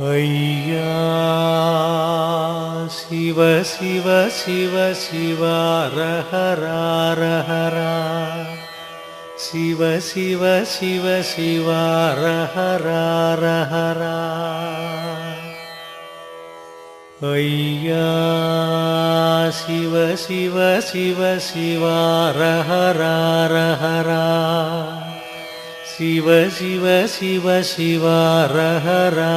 ஐயா சிவ சிவ சிவ சிவ ரஹரா சிவ சிவ சிவ சிவ ரஹரா ஐயா சிவ சிவ சிவ சிவ ரஹரா சிவ சிவ சிவ சிவ ரஹரா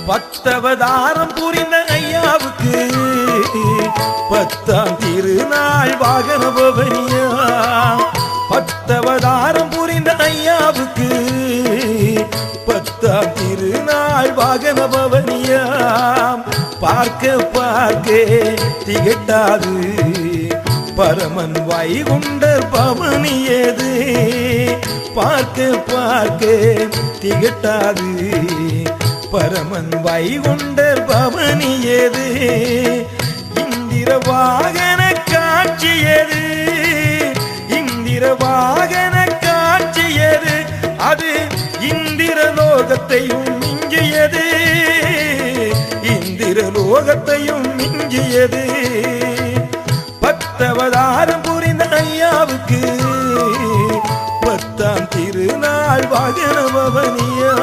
பத்தவதாரம் புரிந்த ஐயாவுக்கு பத்தாம் திருநாள் வாகன பவனியா. பத்தவதாரம் புரிந்த ஐயாவுக்கு பத்தாம் திருநாள் வாகன பவனியா. பார்க்க பார்க்க திகட்டாது பரமன் வைகுண்டர் பவனியது. பார்க்க பார்க்க திகட்டாது பரமன் வைகுண்டர் பவனியது. இந்திர வாகன காட்சியது, இந்திர வாகன காட்சியது. அது இந்திர லோகத்தையும் மிஞ்சியது, இந்திர லோகத்தையும் மிஞ்சியது. பத்தவதாரம் புரிந்த ஐயாவுக்கு பத்தாம் திருநாள் வாகன பவனியா.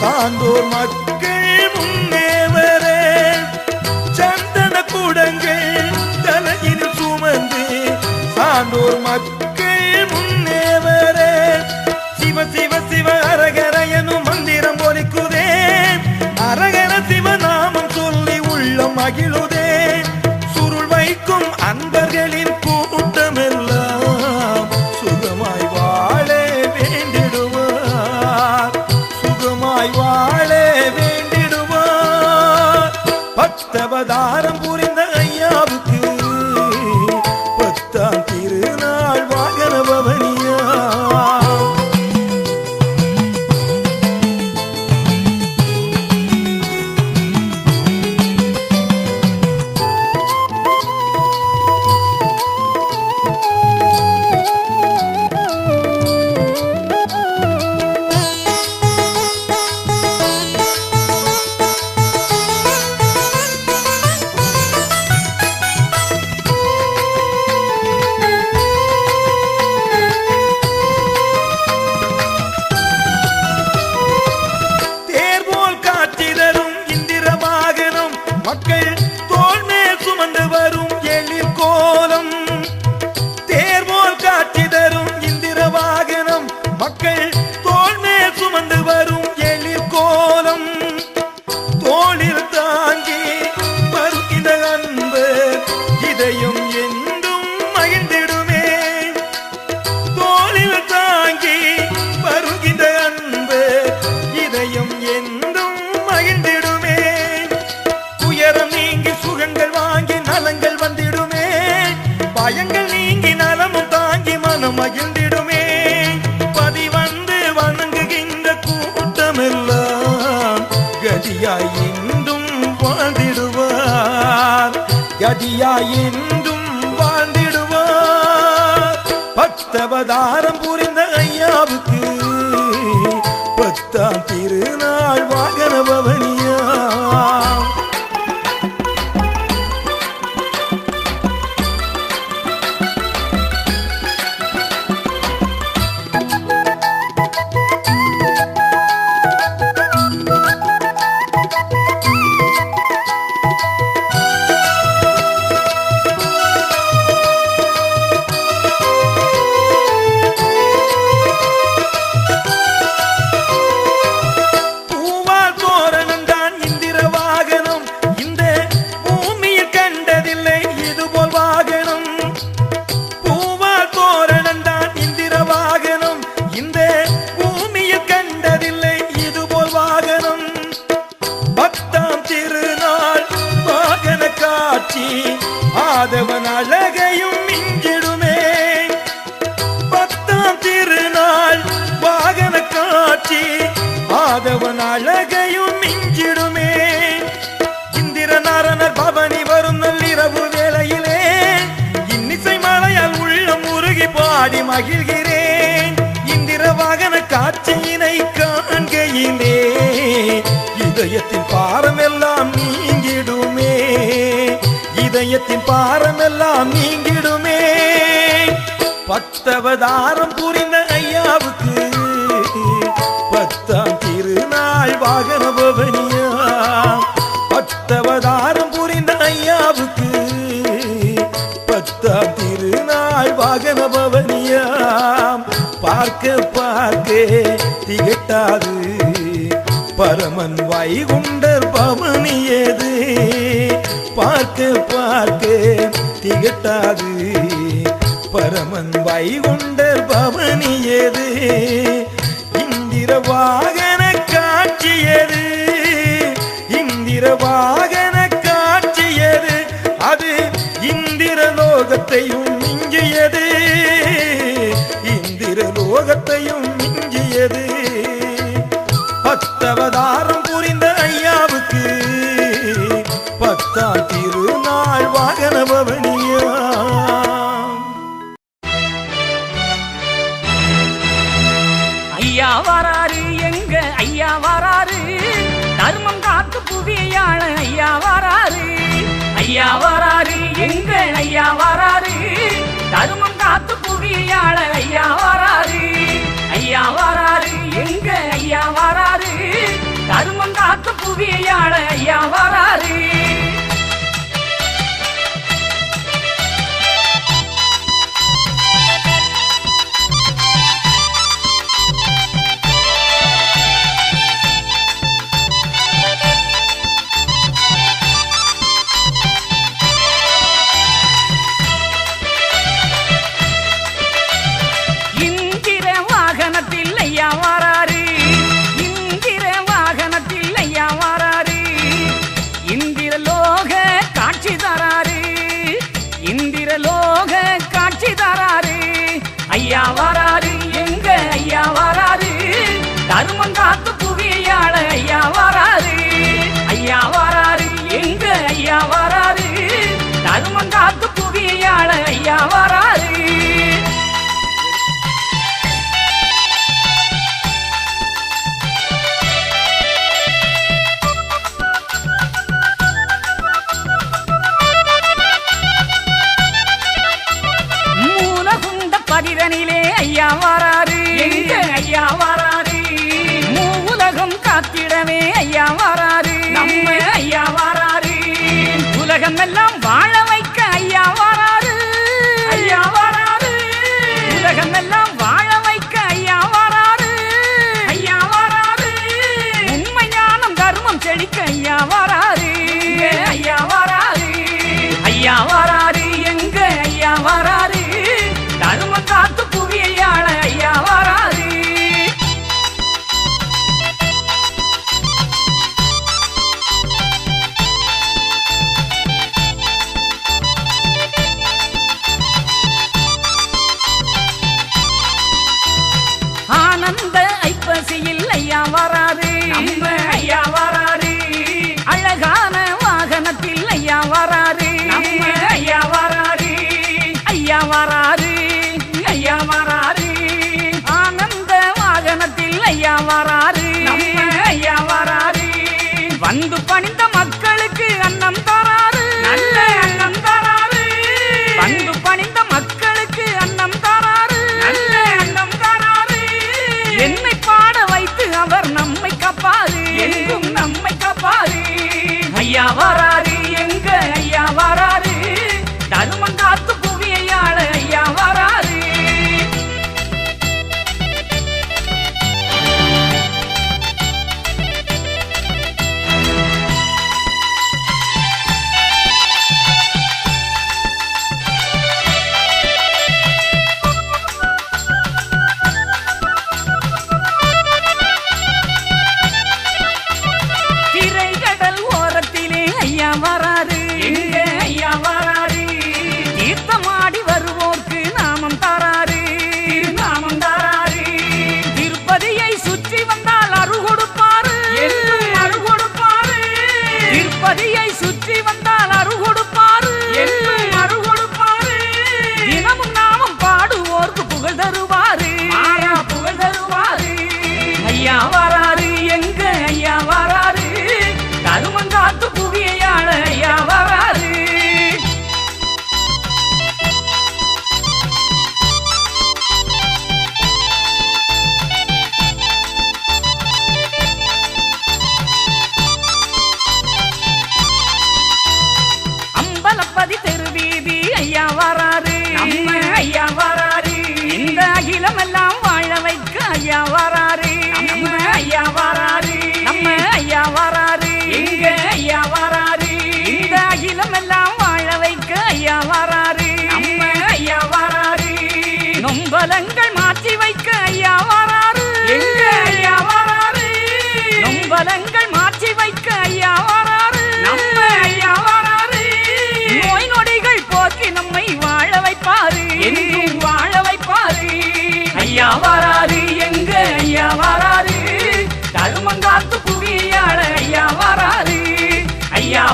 சான்றோர் மக்கள் முன்னேவரே, சந்தன கூடங்கள் தலையில் சுமந்து சான்றோர் மக்கள் முன்னேவரே. சிவ சிவ சிவ அரகர எனும் மந்திரம் ஒலிக்குதே, அரகர சிவநாமம் சொல்லி உள்ளம் மகிழுதே. சுருள் வைக்கும் அன்பர்களின் கூட்டமெல்லாம் சுகமாய் வாழ வேண்டிடுவார், சுகமாய் வாழ வேண்டிடுவார். பத்தவதாரம் புரிந்த ஐயாவுக்கு பத்தாம் திருநாள் வாகன பவனியா. மக்கள் தோள் மேல் சுமந்து வரும் எழில் கோலம், தேர் போல் காட்சி தரும் இந்திர வாகனம். மக்கள் தோள் மேல் சுமந்து வரும் எழில் கோலம், தோளில் தாங்கி வருகிற அன்பு இதயம் என்றும் மகிழ்ந்திடுமே. தோளில் தாங்கி வருகிற அன்பு இதயம் என்றும் மகிழ்ந்திடுமே. துயரம் நீங்கி சுகங்கள் வாங்கி நலங்கள் வந்திடுமே, பயங்கள் நீங்கி நலமும் தாங்கி மனம் மகிழ்ந்திடுமே. பதி வந்து வணங்குகின்ற கூட்டமெல்லாம் கதியாய் என்றும் வாழ்ந்திடுவார், கதியாய் என்றும் வாழ்ந்திடுவார். பத்தவதாரம் புரிந்த ஐயாவுக்கு பத்தாம் பத்தாம் திருநாள் வாகன பவனியா ஆதவன் அழகையும் மிஞ்சிடுமே பத்தாம் திருநாள் வாகன காட்சி ஆதவன் அழகையும் மிஞ்சிடுமே இந்திர நாரணர் பவனி வரும் நள்ளிரவு வேளையிலே இன்னிசை மழையால் உள்ளம் உருகி பாடி மகிழ்கிறேன் இந்திர வாகன காட்சியினை காண்கையிலே இதயத்தின் பாரமெல்லாம் நீங்கிடுமே இதயத்தின் பாரமெல்லாம் நீங்கிடுமே பத்தவதாரம் புரிந்த ஐயாவுக்கு பத்தாம் திருநாள் வாகன பவனியா பத்தவதாரம் புரிந்த ஐயாவுக்கு பத்தாம் திருநாள் வாகன பவனியா பார்க்க பார்க்க திகட்டாது பரமன் வைகுண்டர் பவனியது பார்க்க பார்க்க திகட்டாது பரமன் வைகுண்டர் பவனியது இந்திர வாகன காட்சியது இந்திர வாகன காட்சியது அது இந்திர லோகத்தையும் மிஞ்சியது இந்திர லோகத்தையும் மிஞ்சியது பத்தவதாரம் புரிந்த ஐயாவுக்கு பத்தாம் திருநாள் வாகன பவனியா ஐயா வராரு எங்க ஐயா வராரு தர்மம் காத்து புவியாள ஐயா வராரு ஐயா வராரு எங்க ஐயா வராரு தர்மம் காத்து புவியாள ஐயா வராரு ஐயா வராரு எங்க ஐயா வராரு தர்மம் காத்து புவியாள ஐயா வராரு ஐயா வராரு எங்க ஐயா வராரு தர்மம் காத்து புவியாள ஐயா வராரு ஐயா வராரு எங்க ஐயா வராரு தர்மம் காத்து புவியாள ஐயா வராரு பதிதனிலே ஐயா வராரு எங்க ஐயா வராரு மூவுலகம் காத்திடவே ஐயா வராரு நம்ம ஐயா வராரு உலகம் எல்லாம் வாழ வைக்க ஐயா வராரு ஐயா வராரு உலகம் எல்லாம் வாழ வைக்க ஐயா வராரு ஐயா வராரு உண்மை ஞானம் தர்மம் செழிக்க ஐயா வராரு ஐயா வராரு ஐயா வராரு எங்க ஐயா வராரு தர்மம் காத்து புவியாள ஐயா வராரு ஆனந்த ஐப்பசியில் ஐயா வராரு நம்ம ஐயா வராரு அழகான வாகனத்தில் ஐயா வராரு நம்ம ஐயா வராரு ஐயா வராரு ஐயா வராரு ஆனந்த வாகனத்தில் ஐயா வராரு நம்ம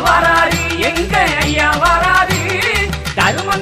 வராரு எங்க ஐயா வராரு தருமன்